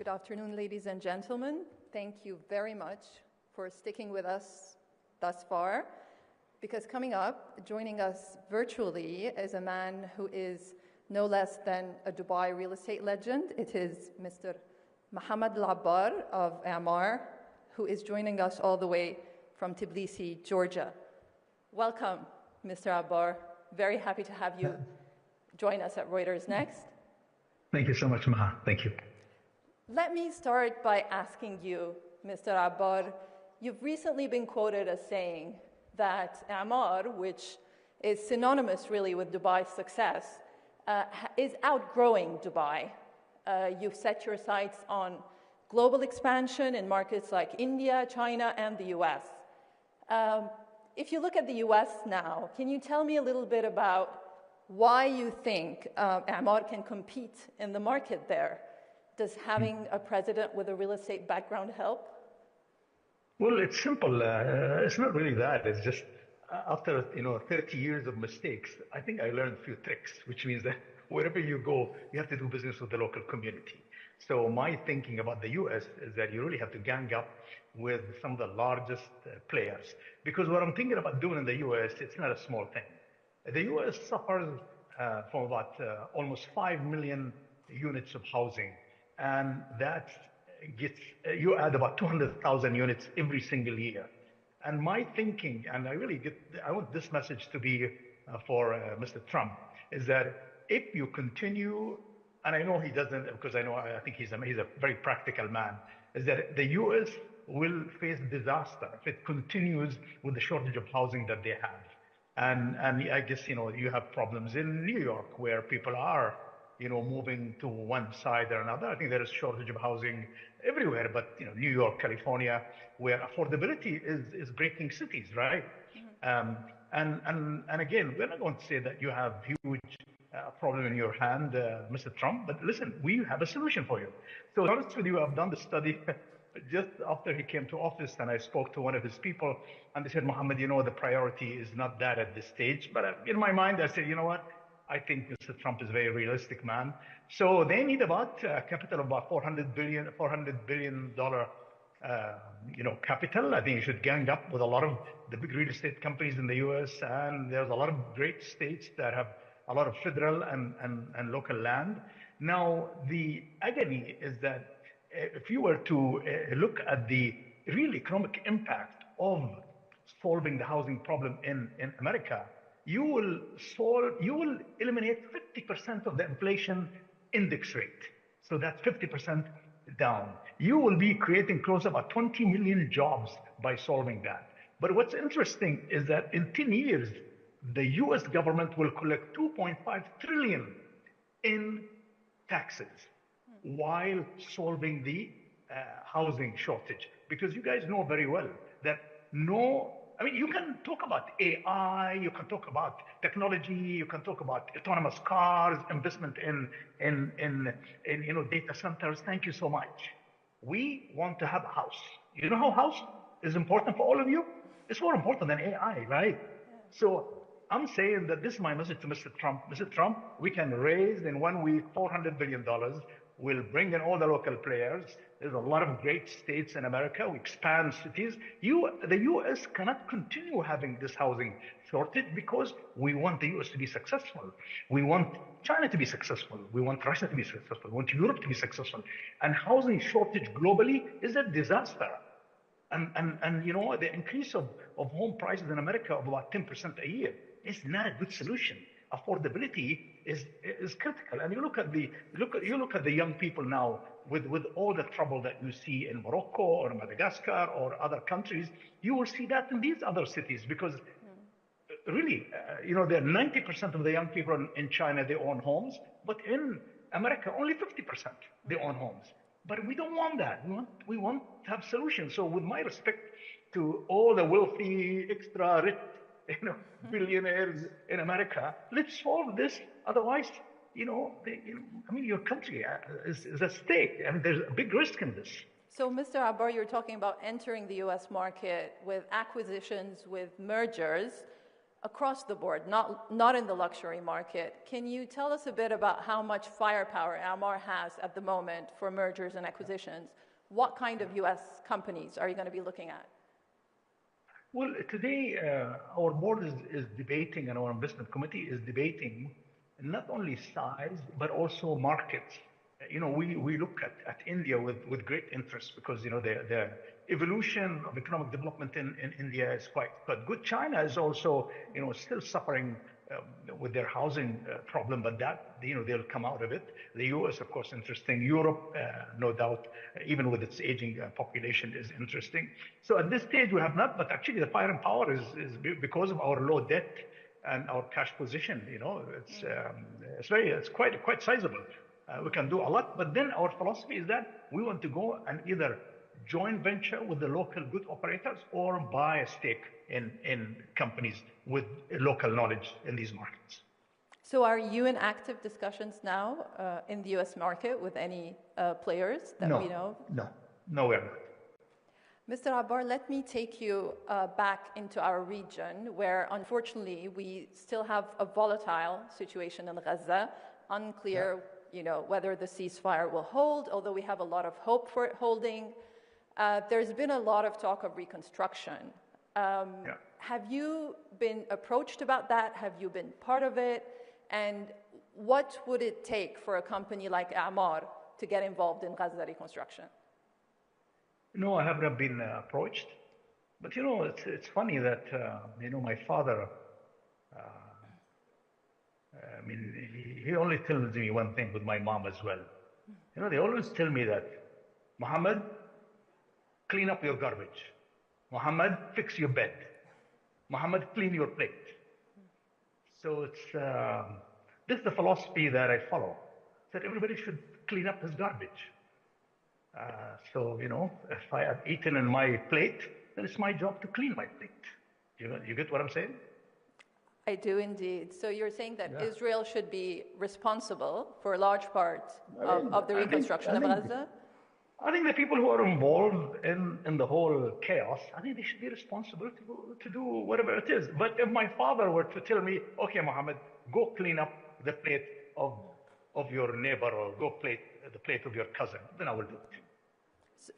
Good afternoon, ladies and gentlemen. Thank you very much for sticking with us thus far, because coming up, joining us virtually, is a man who is no less than a Dubai real estate legend. It is Mr. Mohammed Alabbar of Emaar, who is joining us all the way from Tbilisi, Georgia. Welcome, Mr. Alabbar. Very happy to have you join us at Reuters Next. Thank you so much, Maha. Thank you. Let me start by asking you, Mr. Alabbar, you've recently been quoted as saying that Emaar, which is synonymous really with Dubai's success, is outgrowing Dubai. You've set your sights on global expansion in markets like India, China, and the US. If you look at the US now, can you tell me a little bit about why you think Emaar can compete in the market there? Does having a president with a real estate background help? Well, it's simple. It's not really that. It's just after 30 years of mistakes, I think I learned a few tricks, which means that wherever you go, you have to do business with the local community. So my thinking about the US is that you really have to gang up with some of the largest players. Because what I'm thinking about doing in the US, it's not a small thing. The US suffers from about almost 5 million units of housing. And that gets, you add about 200,000 units every single year. And my thinking, and I want this message to be for Mr. Trump, is that if you continue, and I know he doesn't, because I think he's a very practical man, is that the US will face disaster if it continues with the shortage of housing that they have. And I guess, you have problems in New York where people are moving to one side or another. I think there is shortage of housing everywhere, but New York, California, where affordability is breaking cities, right? Mm-hmm. And again, we're not going to say that you have huge problem in your hand, Mr. Trump, but listen, we have a solution for you. So to be honest with you, I've done the study just after he came to office, and I spoke to one of his people, and they said, Mohammed, the priority is not that at this stage. But in my mind, I said, you know what? I think Mr. Trump is a very realistic man. So they need about capital of about $400 billion capital. I think you should gang up with a lot of the big real estate companies in the US. And there's a lot of great states that have a lot of federal and local land. Now, the agony is that if you were to look at the real economic impact of solving the housing problem in America, you will eliminate 50% of the inflation index rate. So that's 50% down. You will be creating close to about 20 million jobs by solving that. But what's interesting is that in 10 years, the US government will collect 2.5 trillion in taxes while solving the housing shortage. Because you guys know very well that you can talk about AI, you can talk about technology, you can talk about autonomous cars, investment in data centers. Thank you so much. We want to have a house. You know how house is important for all of you? It's more important than AI, right? Yeah. So I'm saying that this is my message to Mr. Trump. Mr. Trump, we can raise in 1 week $400 billion. We'll bring in all the local players. There's a lot of great states in America. We expand cities. The U.S. cannot continue having this housing shortage because we want the U.S. to be successful. We want China to be successful. We want Russia to be successful. We want Europe to be successful. And housing shortage globally is a disaster. And the increase of home prices in America of about 10% a year is not a good solution. Affordability is critical, and you look at the young people now with all the trouble that you see in Morocco or Madagascar or other countries. You will see that in these other cities because really, there are 90% of the young people in China, they own homes, but in America only 50% they own homes. But we don't want that. We want to have solutions. So with my respect to all the wealthy, extra rich billionaires in America, let's solve this. Otherwise, your country is at stake. There's a big risk in this. So, Mr. Alabbar, you're talking about entering the U.S. market with acquisitions, with mergers. across the board, not in the luxury market. Can you tell us a bit about how much firepower Emaar has at the moment for mergers and acquisitions? What kind of U.S. companies are you going to be looking at? Well, today our board is debating, and our investment committee is debating not only size, but also markets. We look at India with great interest because, the evolution of economic development in India is quite good. China is also, still suffering with their housing problem, but they'll come out of it. The US, of course, interesting. Europe, no doubt, even with its aging population, is interesting. So at this stage, we have not, but actually the firing power is because of our low debt and our cash position. It's quite sizable. We can do a lot, but then our philosophy is that we want to go and either joint venture with the local good operators or buy a stake in companies with local knowledge in these markets. So are you in active discussions now in the US market with any players that we know? No, we're not. Mr. Alabbar, let me take you back into our region where unfortunately we still have a volatile situation in Gaza, unclear whether the ceasefire will hold, although we have a lot of hope for it holding. There's been a lot of talk of reconstruction. Have you been approached about that? Have you been part of it? And what would it take for a company like Emaar to get involved in Gaza reconstruction? No, I have not been approached. But it's funny that my father, he only tells me one thing with my mom as well. They always tell me that, Mohammed, clean up your garbage. Mohammed, fix your bed. Mohammed, clean your plate. So this is the philosophy that I follow, that everybody should clean up his garbage. If I have eaten in my plate, then it's my job to clean my plate. You get what I'm saying? I do indeed. So you're saying that Israel should be responsible for a large part of the reconstruction of Gaza? I think the people who are involved in the whole chaos, I think they should be responsible to do whatever it is. But if my father were to tell me, okay, Mohammed, go clean up the plate of your neighbor or go the plate of your cousin, then I will do it.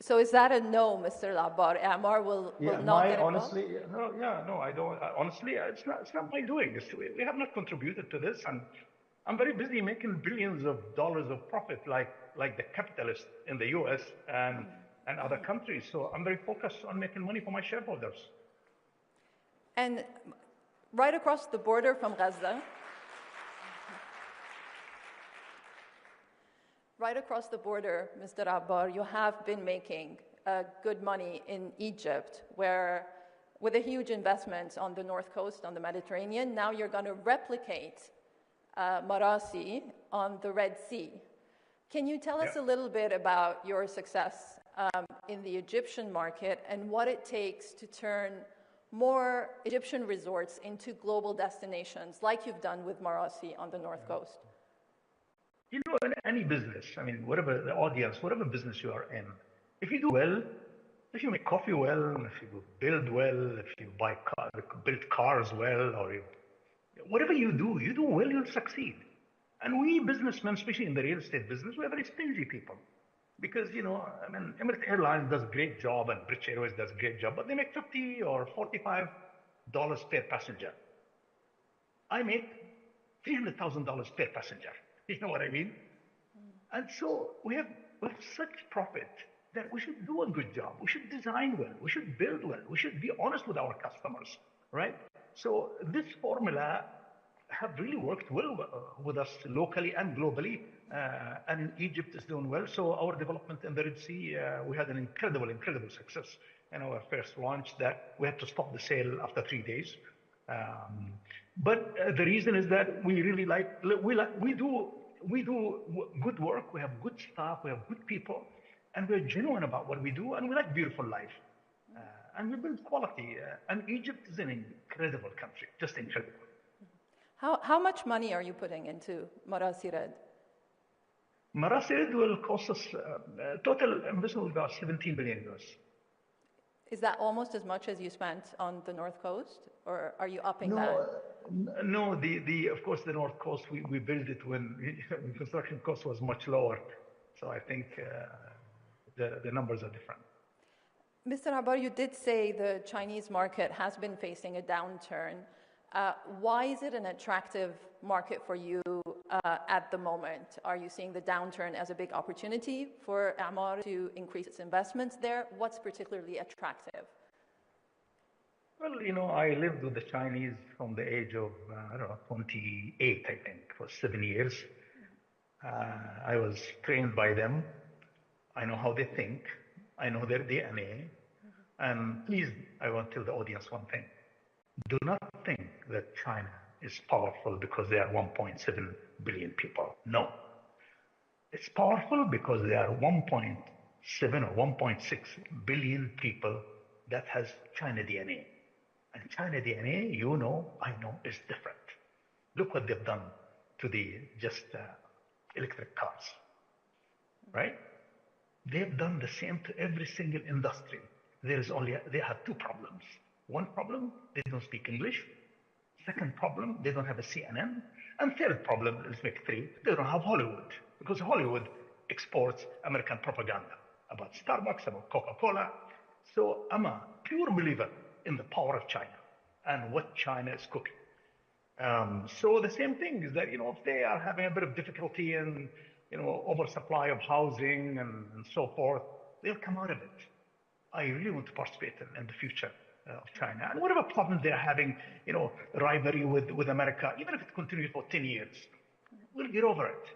So is that a no, Mr. Alabbar? Emaar will not get involved? Honestly, no, I don't. Honestly, it's not my doing. We have not contributed to this, and I'm very busy making billions of dollars of profit, like the capitalists in the U.S. and other countries. So I'm very focused on making money for my shareholders. And right across the border from Gaza, right across the border, Mr. Alabbar, you have been making good money in Egypt, where with a huge investment on the north coast, on the Mediterranean, now you're going to replicate Marassi on the Red Sea. Can you tell us a little bit about your success in the Egyptian market and what it takes to turn more Egyptian resorts into global destinations like you've done with Marassi on the north coast? In any business, whatever the audience, whatever business you are in, if you do well, if you make coffee well, if you build well, if you build cars well, or whatever you do well, you'll succeed. And we businessmen, especially in the real estate business, we're very stingy people. Because, Emirates Airlines does a great job and British Airways does a great job, but they make $50 or $45 per passenger. I make $300,000 per passenger. You know what I mean? And so we have such profit that we should do a good job. We should design well. We should build well. We should be honest with our customers, right? So this formula have really worked well with us locally and globally. And Egypt is doing well. So our development in the Red Sea, we had an incredible success in our first launch that we had to stop the sale after 3 days. But the reason is that we really we do good work. We have good staff. We have good people, and we're genuine about what we do. And we like beautiful life, and we build quality. And Egypt is an incredible country, just incredible. How much money are you putting into Marassi Red? Marassi Red will cost us total investment of about $17 billion. Is that almost as much as you spent on the North Coast, or are you upping No, that? no. Of course, the North Coast, we built it when construction cost was much lower. So I think the numbers are different. Mr. Alabbar, you did say the Chinese market has been facing a downturn. Why is it an attractive market for you at the moment? Are you seeing the downturn as a big opportunity for Emaar to increase its investments there? What's particularly attractive? Well, I lived with the Chinese from the age of, 28, I think, for 7 years. I was trained by them. I know how they think. I know their DNA. And please, I want to tell the audience one thing. Do not think that China is powerful because they are 1.7 billion people. No. It's powerful because there are 1.7 or 1.6 billion people that has China DNA. And China DNA, I know, is different. Look what they've done to the electric cars, right? They've done the same to every single industry. They have two problems. One problem, they don't speak English. Second problem, they don't have a CNN. And third problem, let's make three, they don't have Hollywood. Because Hollywood exports American propaganda about Starbucks, about Coca-Cola. So I'm a pure believer in the power of China and what China is cooking. So the same thing is that, if they are having a bit of difficulty in, oversupply of housing and so forth, they'll come out of it. I really want to participate in the future of China. And whatever problems they're having, rivalry with America, even if it continues for 10 years, we'll get over it.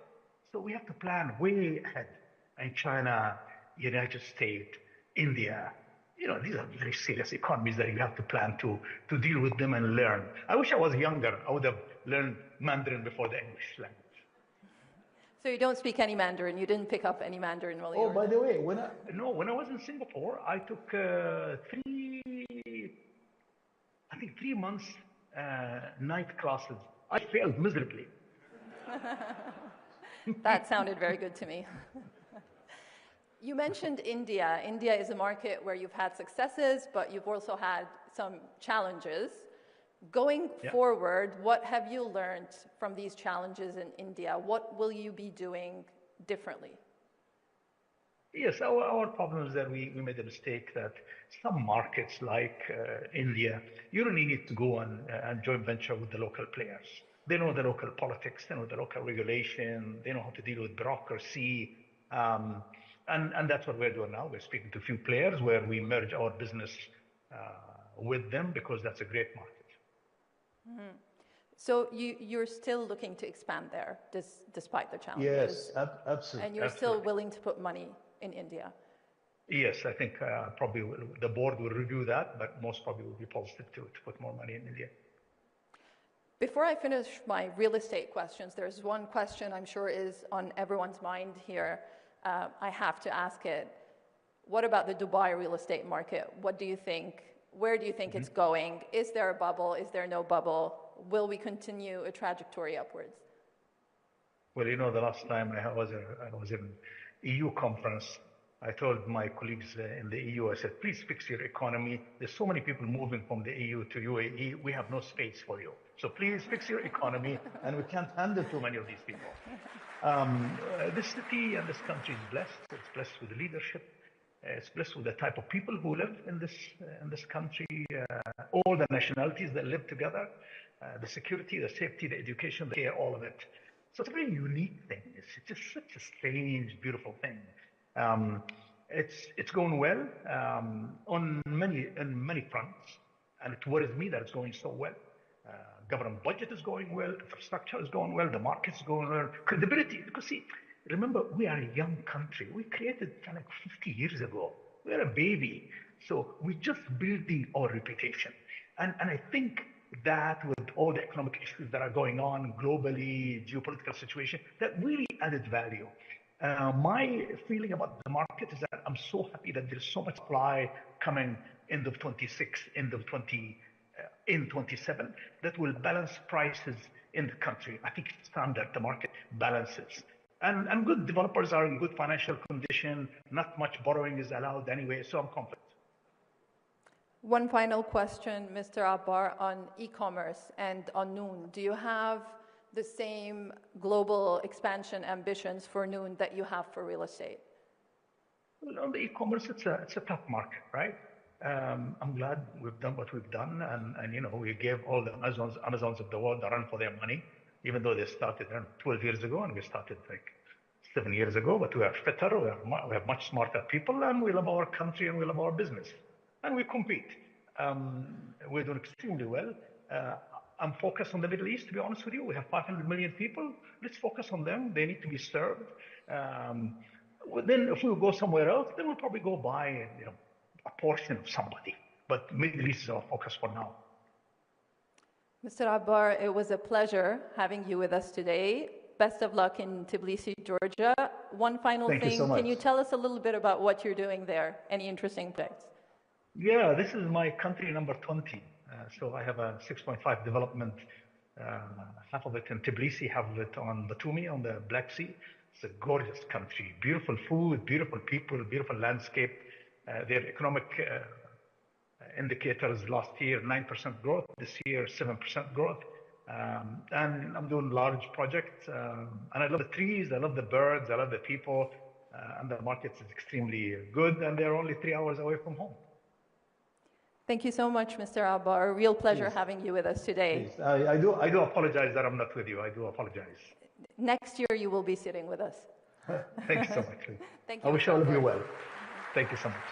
So we have to plan way ahead. And China, United States, India, these are very serious economies that you have to plan to deal with them and learn. I wish I was younger. I would have learned Mandarin before the English language. So you don't speak any Mandarin? You didn't pick up any Mandarin while you were by the way, when I was in Singapore, I took 3 months night classes. I failed miserably. That sounded very good to me. You mentioned India. India is a market where you've had successes, but you've also had some challenges. Going forward, what have you learned from these challenges in India? What will you be doing differently? Yes, our problem is that we made a mistake that some markets like India, you really need to go and joint venture with the local players. They know the local politics, they know the local regulation, they know how to deal with bureaucracy. And that's what we're doing now. We're speaking to a few players where we merge our business with them because that's a great market. Mm-hmm. So you're still looking to expand there despite the challenges? Yes, absolutely. And you're still willing to put money in India? Yes, I think probably the board will review that, but most probably will be positive to put more money in India. Before I finish my real estate questions, there's one question I'm sure is on everyone's mind here. I have to ask it. What about the Dubai real estate market? What do you think? Where do you think it's going? Is there a bubble? Is there no bubble? Will we continue a trajectory upwards? Well, the last time I was in EU conference, I told my colleagues in the EU, I said, please fix your economy. There's so many people moving from the EU to UAE. We have no space for you. So please fix your economy, and we can't handle too many of these people. This city and this country is blessed. It's blessed with leadership. It's blessed with the type of people who live in this country, all the nationalities that live together, the security, the safety, the education, the care, all of it. So it's a very unique thing. It's just such a strange, beautiful thing. It's going well on many fronts, and it worries me that it's going so well. Government budget is going well, infrastructure is going well, the market's going well, credibility. Because see, remember, we are a young country. We created like 50 years ago. We're a baby. So we're just building our reputation. And I think that with all the economic issues that are going on globally, geopolitical situation, that really added value. My feeling about the market is that I'm so happy that there's so much supply coming end of 26, end of 27, that will balance prices in the country. I think it's time that the market balances. And good developers are in good financial condition. Not much borrowing is allowed anyway, so I'm confident. One final question, Mr. Alabbar, on e-commerce and on Noon. Do you have the same global expansion ambitions for Noon that you have for real estate? Well, on the e-commerce, it's a tough market, right? I'm glad we've done what we've done, and you know, we gave all the Amazons of the world a run for their money, even though they started 12 years ago, and we started like 7 years ago. But we are fitter, we have much smarter people, and we love our country and we love our business, and we compete. We're doing extremely well. I'm focused on the Middle East, to be honest with you. We have 500 million people. Let's focus on them. They need to be served. Then if we go somewhere else, then we'll probably go buy, you know, a portion of somebody. But Middle East is our focus for now. Mr. Alabbar, it was a pleasure having you with us today. Best of luck in Tbilisi, Georgia. One final thing, so much. Can you tell us a little bit about what you're doing there? Any interesting projects? Yeah, this is my country number 20. So I have a 6.5 development, half of it in Tbilisi, half of it on Batumi on the Black Sea. It's a gorgeous country, beautiful food, beautiful people, beautiful landscape. Their economic indicators last year, 9% growth, this year 7% growth. And I'm doing large projects. And I love the trees, I love the birds, I love the people. And the market is extremely good, and they're only 3 hours away from home. Thank you so much, Mr. Alabbar. Real pleasure having you with us today. I do apologize that I'm not with you. I do apologize. Next year, you will be sitting with us. Thank you so much. Thank you. I wish all of you well. Thank you so much.